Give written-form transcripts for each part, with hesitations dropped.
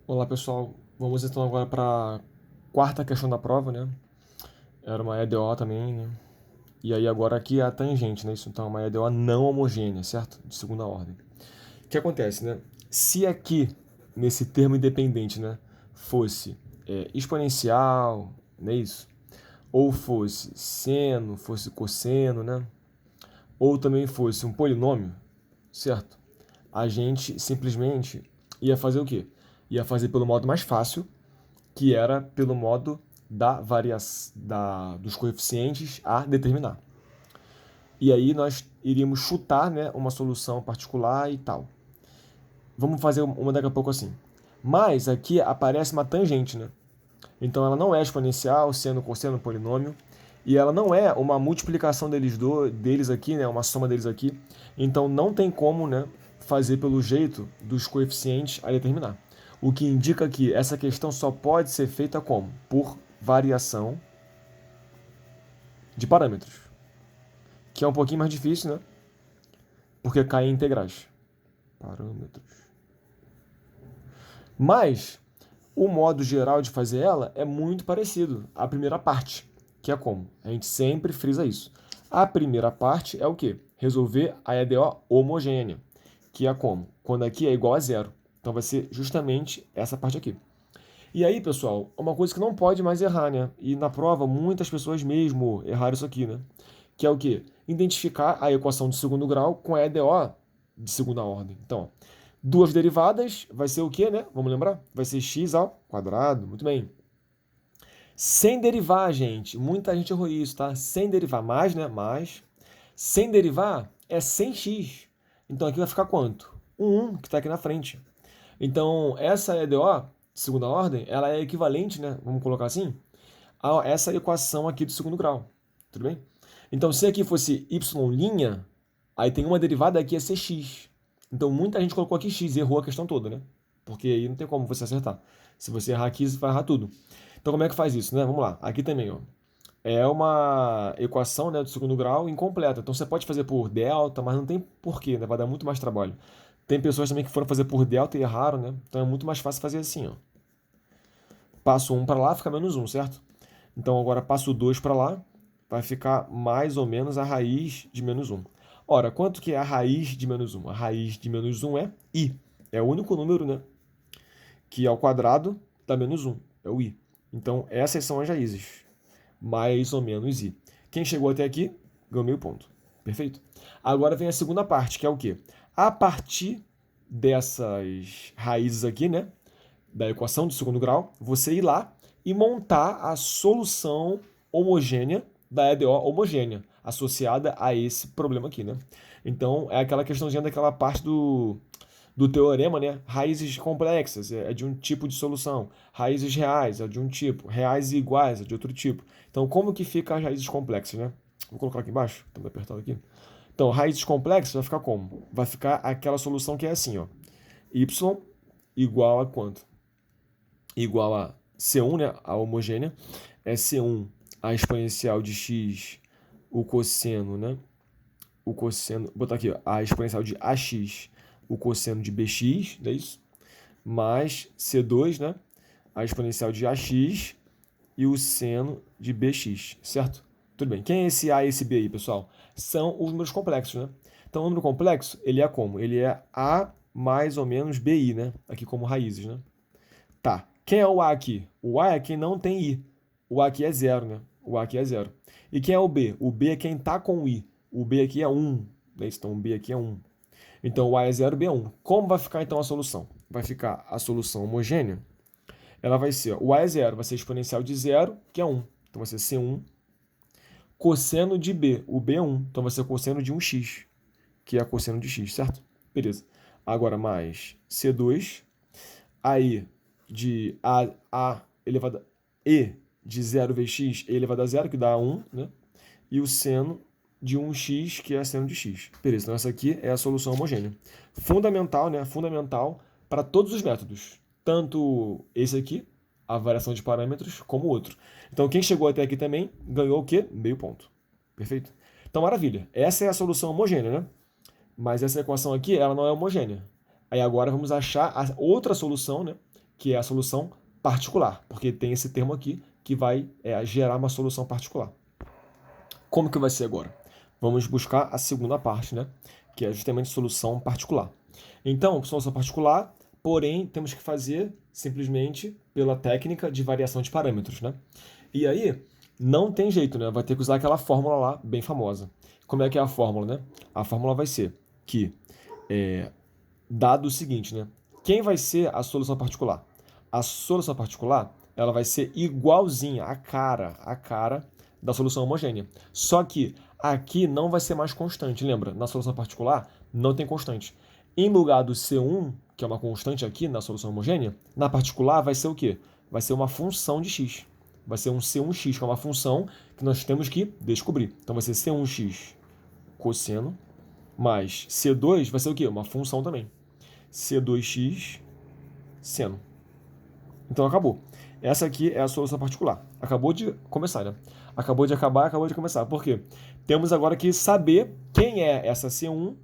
Olá pessoal, vamos então agora para a quarta questão da prova, né? Era uma EDO também, né? E aí agora aqui é a tangente, né? Isso então é uma EDO não homogênea, certo? De segunda ordem. O que acontece, né? Se aqui, nesse termo independente, né? Fosse exponencial, não é isso? Ou fosse seno, fosse cosseno, né? Ou também fosse um polinômio, certo? A gente simplesmente ia fazer o quê? Ia fazer pelo modo mais fácil, que era pelo modo dos coeficientes a determinar. E aí nós iríamos chutar, né, uma solução particular e tal. Vamos fazer uma daqui a pouco assim. Mas aqui aparece uma tangente, né? Então ela não é exponencial, seno, cosseno, polinômio. E ela não é uma multiplicação deles aqui, né? Uma soma deles aqui. Então não tem como, né, fazer pelo jeito dos coeficientes a determinar. O que indica que essa questão só pode ser feita como? Por variação de parâmetros. Que é um pouquinho mais difícil, né? Porque cai em integrais. Parâmetros. Mas o modo geral de fazer ela é muito parecido à primeira parte, que é como? A gente sempre frisa isso. A primeira parte é o quê? Resolver a EDO homogênea, que é como? Quando aqui é igual a zero. Então vai ser justamente essa parte aqui. E aí, pessoal, uma coisa que não pode mais errar, né? E na prova muitas pessoas mesmo erraram isso aqui, né? Que é o quê? Identificar a equação de segundo grau com a EDO de segunda ordem. Então, duas derivadas vai ser o quê, né? Vamos lembrar? Vai ser x ao quadrado. Muito bem. Sem derivar, gente. Muita gente errou isso, tá? Sem derivar. Mais, né? Mais. Sem derivar é 100x. Então aqui vai ficar quanto? Um 1 que está aqui na frente. Então, essa EDO, de segunda ordem, ela é equivalente, né? Vamos colocar assim, a essa equação aqui do segundo grau. Tudo bem? Então, se aqui fosse y', aí tem uma derivada aqui, é cx. Então, muita gente colocou aqui x e errou a questão toda, né? Porque aí não tem como você acertar. Se você errar aqui, você vai errar tudo. Então, como é que faz isso, né? Vamos lá. Aqui também, ó. É uma equação, né, do segundo grau incompleta. Então, você pode fazer por delta, mas não tem porquê, né? Vai dar muito mais trabalho. Tem pessoas também que foram fazer por delta e erraram, né? Então, é muito mais fácil fazer assim, ó. Passo 1 para lá, fica menos 1, certo? Então, agora passo 2 para lá, vai ficar mais ou menos a raiz de menos 1. Ora, quanto que é a raiz de menos 1? A raiz de menos 1 é i. É o único número, né, que ao quadrado dá menos 1. É o i. Então, essas são as raízes. Mais ou menos i. Quem chegou até aqui, ganhou meio ponto. Perfeito? Agora vem a segunda parte, que é o quê? A partir dessas raízes aqui, né, da equação do segundo grau, você ir lá e montar a solução homogênea da EDO homogênea, associada a esse problema aqui, né? Então, é aquela questãozinha daquela parte do teorema, né? Raízes complexas é de um tipo de solução, raízes reais é de um tipo, reais e iguais é de outro tipo. Então, como que fica as raízes complexas, né? Vou colocar aqui embaixo, estamos apertado aqui. Então, raízes complexas vai ficar como? Vai ficar aquela solução que é assim, ó. Y igual a quanto? Igual a C1, né, a homogênea, é C1 a exponencial de x, o cosseno, né? O cosseno, vou botar aqui, ó, a exponencial de AX, o cosseno de BX, não é isso? Mais C2, né? A exponencial de AX e o seno de BX, certo? Tudo bem. Quem é esse A e esse B aí, pessoal? São os números complexos, né? Então, o número complexo, ele é como? Ele é A mais ou menos BI, né? Aqui como raízes, né? Tá. Quem é o A aqui? O A é quem não tem I. O A aqui é zero, né? O A aqui é zero. E quem é o B? O B é quem tá com o I. O B aqui é 1. Né? Então o B aqui é 1. Então o A é 0, o B é 1. Como vai ficar então a solução? Vai ficar a solução homogênea. Ela vai ser, o A é 0, vai ser exponencial de 0, que é 1. Então vai ser C1. Cosseno de B. O B é 1. Então vai ser cosseno de 1x, que é cosseno de x, certo? Beleza. Agora mais C2. Aí de a elevado a e de 0 vezes x, e elevado a 0, que dá 1, né? E o seno de 1x, que é seno de x. Beleza, então essa aqui é a solução homogênea. Fundamental, né? Fundamental para todos os métodos. Tanto esse aqui, a variação de parâmetros, como o outro. Então quem chegou até aqui também ganhou o quê? Meio ponto. Perfeito? Então, maravilha. Essa é a solução homogênea, né? Mas essa equação aqui, ela não é homogênea. Aí agora vamos achar a outra solução, né? que é a solução particular, porque tem esse termo aqui que vai gerar uma solução particular. Como que vai ser agora? Vamos buscar a segunda parte, né? Que é justamente solução particular. Então, solução particular, porém, temos que fazer simplesmente pela técnica de variação de parâmetros, né? E aí, não tem jeito, né? Vai ter que usar aquela fórmula lá, bem famosa. Como é que é a fórmula, né? A fórmula vai ser que, dado o seguinte, né? Quem vai ser a solução particular? A solução particular, ela vai ser igualzinha, a cara da solução homogênea. Só que aqui não vai ser mais constante, lembra? Na solução particular, não tem constante. Em lugar do C1, que é uma constante aqui na solução homogênea, na particular vai ser o quê? Vai ser uma função de x. Vai ser um C1x, que é uma função que nós temos que descobrir. Então vai ser C1x cosseno mais C2 vai ser o quê? Uma função também. C2x seno. Então acabou. Essa aqui é a solução particular. Acabou de começar, né? Acabou de acabar, acabou de começar. Por quê? Temos agora que saber quem é essa C1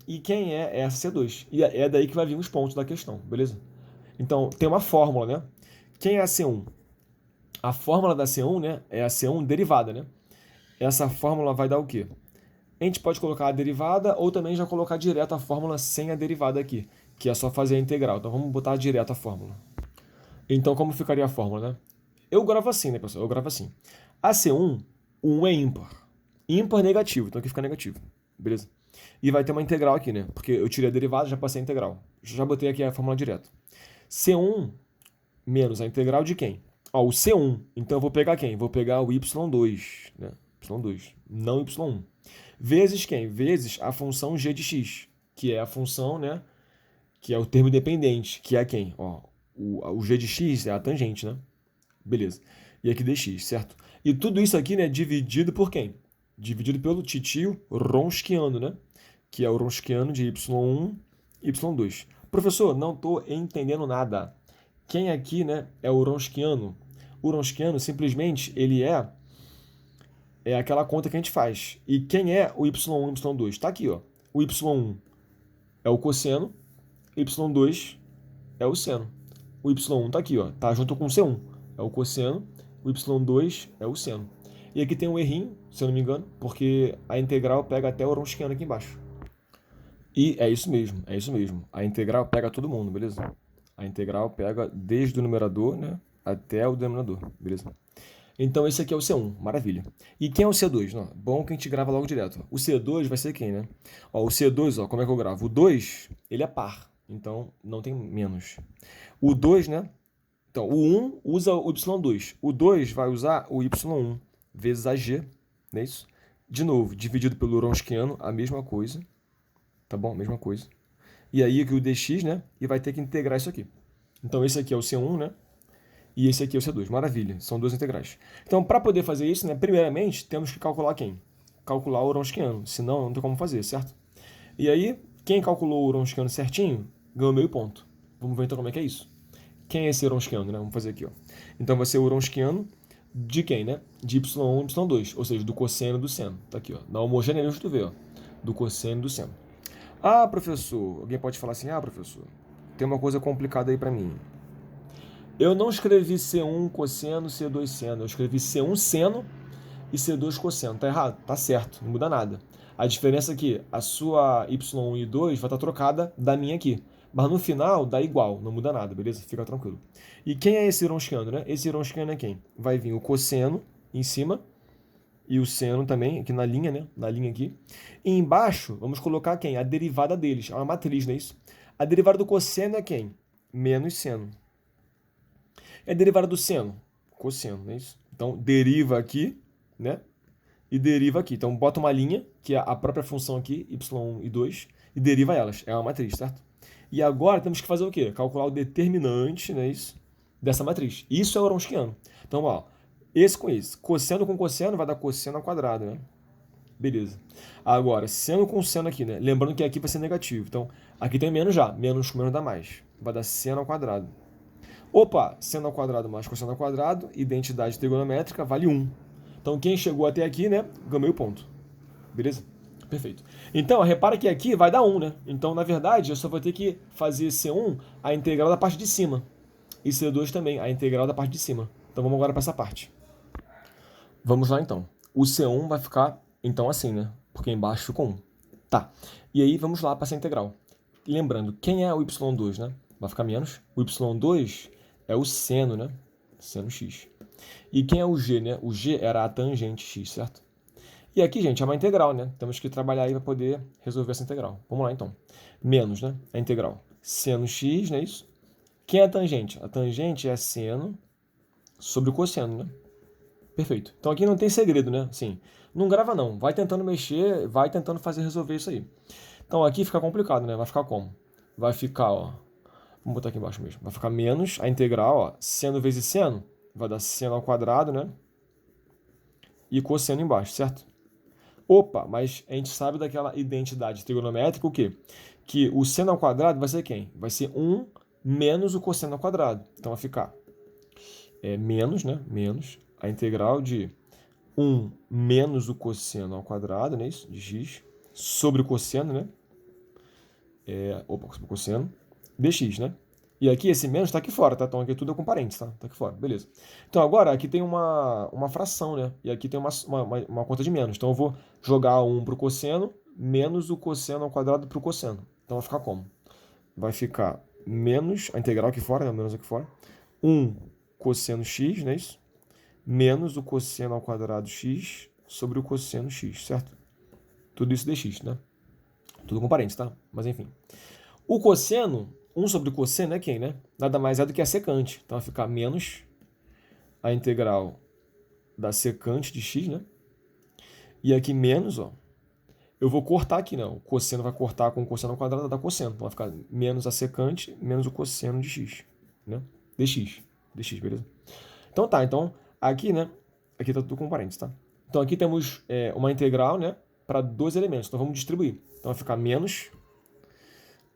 e quem é essa C2. E é daí que vai vir os pontos da questão, beleza? Então, tem uma fórmula, né? Quem é a C1? A fórmula da C1, né, é a C1 derivada, né? Essa fórmula vai dar o quê? A gente pode colocar a derivada ou também já colocar direto a fórmula sem a derivada aqui, que é só fazer a integral. Então, vamos botar direto a fórmula. Então, como ficaria a fórmula, né? Eu gravo assim, né, pessoal? Eu gravo assim. A C1, o 1 é ímpar. Ímpar negativo, então aqui fica negativo. Beleza? E vai ter uma integral aqui, né? Porque eu tirei a derivada, já passei a integral. Já botei aqui a fórmula direto. C1 menos a integral de quem? Ó, o C1. Então eu vou pegar quem? Vou pegar o y2, né? y2, não y1. Vezes quem? Vezes a função g de x, que é a função, né? Que é o termo independente, que é quem? Ó, o g de x é a tangente, né? Beleza. E aqui dx, certo? E tudo isso aqui, né, dividido por quem? Dividido pelo titio Wronskiano, né? Que é o Wronskiano de y1 e y2. Professor, não estou entendendo nada. Quem aqui, né, é o Wronskiano? O Wronskiano, simplesmente, ele é aquela conta que a gente faz. E quem é o y1 e y2? Está aqui, ó. O y1 é o cosseno, y2 é o seno. O y1 está aqui, ó. Tá junto com o c1. É o cosseno, o y2 é o seno. E aqui tem um errinho, se eu não me engano, porque a integral pega até o Wronskiano aqui embaixo. E é isso mesmo, é isso mesmo. A integral pega todo mundo, beleza? A integral pega desde o numerador, né, até o denominador, beleza? Então esse aqui é o C1, maravilha. E quem é o C2? Não, bom que a gente grava logo direto. O C2 vai ser quem, né? Ó, o C2, ó, como é que eu gravo? O 2, ele é par, então não tem menos. O 2, né? Então, o 1 usa o y2. O 2 vai usar o y1 vezes a g, não é isso? De novo, dividido pelo Wronskiano, a mesma coisa. Tá bom? Mesma coisa. E aí aqui o dx, né? E vai ter que integrar isso aqui. Então, esse aqui é o C1, né? E esse aqui é o C2. Maravilha. São duas integrais. Então, para poder fazer isso, né? Primeiramente, temos que calcular quem? Calcular o Wronskiano. Senão, não tem como fazer, certo? E aí, quem calculou o Wronskiano certinho, ganhou meio ponto. Vamos ver então como é que é isso. Quem é esse Wronskiano, né? Vamos fazer aqui, ó. Então, vai ser o Wronskiano de quem, né? De y1 e y2. Ou seja, do cosseno e do seno. Tá aqui, ó. Na homogeneidade, tu vê, ó. Do cosseno e do seno. Ah, professor. Alguém pode falar assim, ah, professor, tem uma coisa complicada aí para mim. Eu não escrevi C1 cosseno, C2 seno. Eu escrevi C1 seno e C2 cosseno. Tá errado? Tá certo. Não muda nada. A diferença é que a sua y1 e 2 vai estar trocada da minha aqui. Mas no final dá igual. Não muda nada, beleza? Fica tranquilo. E quem é esse Wronskiano, né? Esse Wronskiano é quem? Vai vir o cosseno em cima e o seno também, aqui na linha, né? Na linha aqui. E embaixo, vamos colocar quem? A derivada deles. É uma matriz, não é isso? A derivada do cosseno é quem? Menos seno. E a derivada do seno? Cosseno, não é isso? Então, deriva aqui, né? E deriva aqui. Então, bota uma linha, que é a própria função aqui, y1 e 2, e deriva elas. É uma matriz, certo? E agora temos que fazer o quê? Calcular o determinante, não é isso? Dessa matriz. Isso é o Wronskiano. Então, ó, esse com esse. Cosseno com cosseno vai dar cosseno ao quadrado, né? Beleza. Agora, seno com seno aqui, né? Lembrando que aqui vai ser negativo. Então, aqui tem menos já. Menos com menos dá mais. Vai dar seno ao quadrado. Opa, seno ao quadrado mais cosseno ao quadrado, identidade trigonométrica, vale 1. Então, quem chegou até aqui, né? Ganhou meio ponto. Beleza? Perfeito. Então, repara que aqui vai dar 1, né? Então, na verdade, eu só vou ter que fazer C1 a integral da parte de cima. e C2 também, a integral da parte de cima. Então vamos agora para essa parte. Vamos lá então. O C1 vai ficar então assim, né? Porque embaixo ficou 1. Tá. E aí vamos lá para essa integral. Lembrando, quem é o y2, né? Vai ficar menos. O y2 é o seno, né? Seno x. E quem é o g, né? O g era a tangente x, certo? E aqui, gente, é uma integral, né? Temos que trabalhar aí para poder resolver essa integral. Vamos lá, então. Menos, né? A integral. Seno x, não é isso? Quem é a tangente? A tangente é seno sobre o cosseno, né? Perfeito. Então aqui não tem segredo, né? Sim. Não grava não. Vai tentando mexer, vai tentando fazer resolver isso aí. Então aqui fica complicado, né? Vai ficar como? Vai ficar, ó. Vamos botar aqui embaixo mesmo. Vai ficar menos a integral, ó. Seno vezes seno. Vai dar seno ao quadrado, né? E cosseno embaixo, certo? Opa, mas a gente sabe daquela identidade trigonométrica o quê? Que o seno ao quadrado vai ser quem? Vai ser 1 menos o cosseno ao quadrado. Então vai ficar menos, né? Menos a integral de 1 menos o cosseno ao quadrado, né? Isso, de x, sobre o cosseno, né? Sobre o cosseno, dx, né? E aqui esse menos está aqui fora, tá? Então aqui tudo é com parênteses, tá? Tá aqui fora, beleza. Então agora aqui tem uma fração, né? E aqui tem uma conta de menos. Então eu vou jogar 1 para o cosseno, menos o cosseno ao quadrado para o cosseno. Então vai ficar como? Vai ficar menos, a integral aqui fora, né? Menos aqui fora, 1 cosseno x, não é isso? Menos o cosseno ao quadrado x sobre o cosseno x, certo? Tudo isso dx, né? Tudo com parênteses, tá? Mas enfim. O cosseno, 1 sobre o cosseno é quem, né? Nada mais é do que a secante. Então vai ficar menos a integral da secante de x, né? E aqui menos, ó. Eu vou cortar aqui, né? O cosseno vai cortar com o cosseno ao quadrado, dá cosseno. Então vai ficar menos a secante, menos o cosseno de x, né? dx, beleza? Então tá, então aqui, né? Aqui tá tudo com parênteses, tá? Então aqui temos uma integral, né? Para dois elementos. Então vamos distribuir. Então vai ficar menos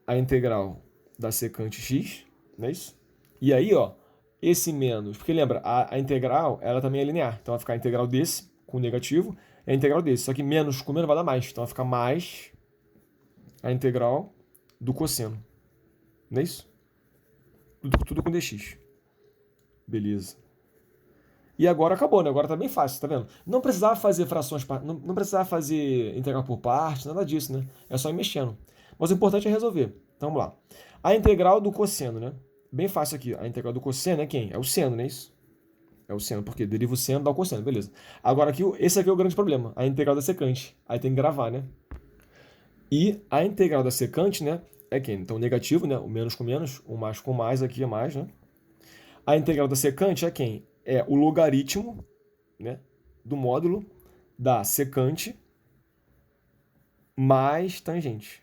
a integral da secante x, não é isso? E aí, ó, esse menos, porque lembra, a integral, ela também é linear. Então vai ficar a integral desse com negativo e a integral desse. Só que menos com menos vai dar mais. Então vai ficar mais a integral do cosseno. Não é isso? Tudo com dx. Beleza. E agora acabou, né? Agora tá bem fácil, tá vendo? Não precisava fazer frações, não precisava fazer integral por partes, nada disso, né? É só ir mexendo. Mas o importante é resolver. Então vamos lá. A integral do cosseno, né? Bem fácil aqui. A integral do cosseno é quem? É o seno, não é isso? É o seno, porque deriva o seno, dá o cosseno, beleza. Agora aqui, esse aqui é o grande problema. A integral da secante. Aí tem que gravar, né? E a integral da secante, né? É quem? Então negativo, né? O menos com menos, o mais com mais, aqui é mais, né? A integral da secante é quem? É o logaritmo, né, do módulo da secante mais tangente.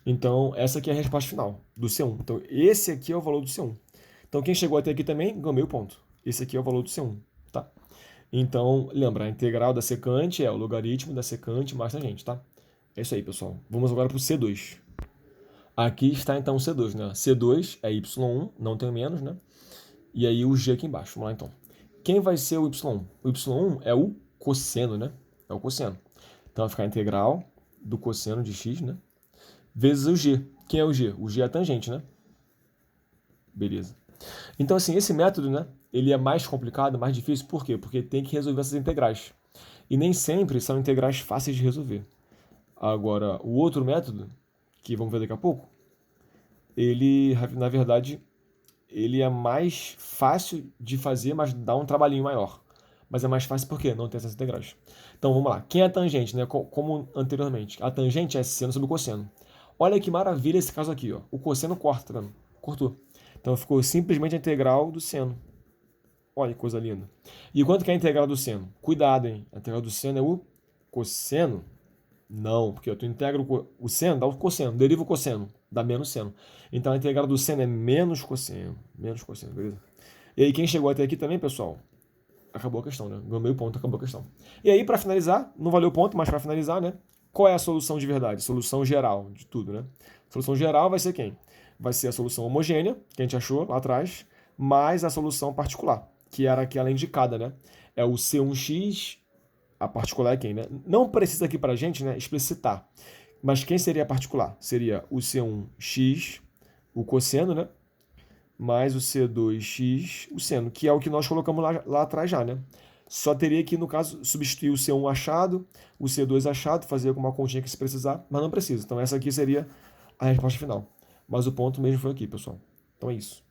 Então, essa aqui é a resposta final do C1. Então, esse aqui é o valor do C1. Então, quem chegou até aqui também ganhou meio ponto. Esse aqui é o valor do C1, tá? Então, lembra, a integral da secante é o logaritmo da secante mais tangente, tá? É isso aí, pessoal. Vamos agora para o C2. Aqui está, então, o C2, né? C2 é Y1, não tem menos, né? E aí o G aqui embaixo. Vamos lá, então. Quem vai ser o Y1? O Y1 é o cosseno, né? É o cosseno. Então vai ficar a integral do cosseno de x, né? Vezes o G. Quem é o G? O G é a tangente, né? Beleza. Então, assim, esse método, né? Ele é mais complicado, mais difícil. Por quê? Porque tem que resolver essas integrais. E nem sempre são integrais fáceis de resolver. Agora, o outro método, que vamos ver daqui a pouco, ele, na verdade, ele é mais fácil de fazer, mas dá um trabalhinho maior. Mas é mais fácil porque não tem essas integrais. Então vamos lá. Quem é a tangente, né? Como anteriormente. A tangente é seno sobre o cosseno. Olha que maravilha esse caso aqui, ó. O cosseno corta, tá vendo? Cortou. Então ficou simplesmente a integral do seno. Olha que coisa linda. E quanto que é a integral do seno? Cuidado, hein? A integral do seno é o cosseno. Não, porque tu integra o seno, dá o cosseno, deriva o cosseno, dá menos seno. Então a integral do seno é menos cosseno, beleza? E aí quem chegou até aqui também, pessoal, acabou a questão, né? Ganhou meio ponto, acabou a questão. E aí para finalizar, não valeu ponto, mas para finalizar, né? Qual é a solução de verdade? Solução geral de tudo, né? A solução geral vai ser quem? Vai ser a solução homogênea, que a gente achou lá atrás, mais a solução particular, que era aquela indicada, né? É o C1x. A particular é quem, né? Não precisa aqui para a gente, né, explicitar. Mas quem seria a particular? Seria o C1x o cosseno, né? Mais o C2x, o seno, que é o que nós colocamos lá atrás já, né? Só teria que, no caso, substituir o C1 achado, o C2 achado, fazer alguma continha que se precisar, mas não precisa. Então essa aqui seria a resposta final. Mas o ponto mesmo foi aqui, pessoal. Então é isso.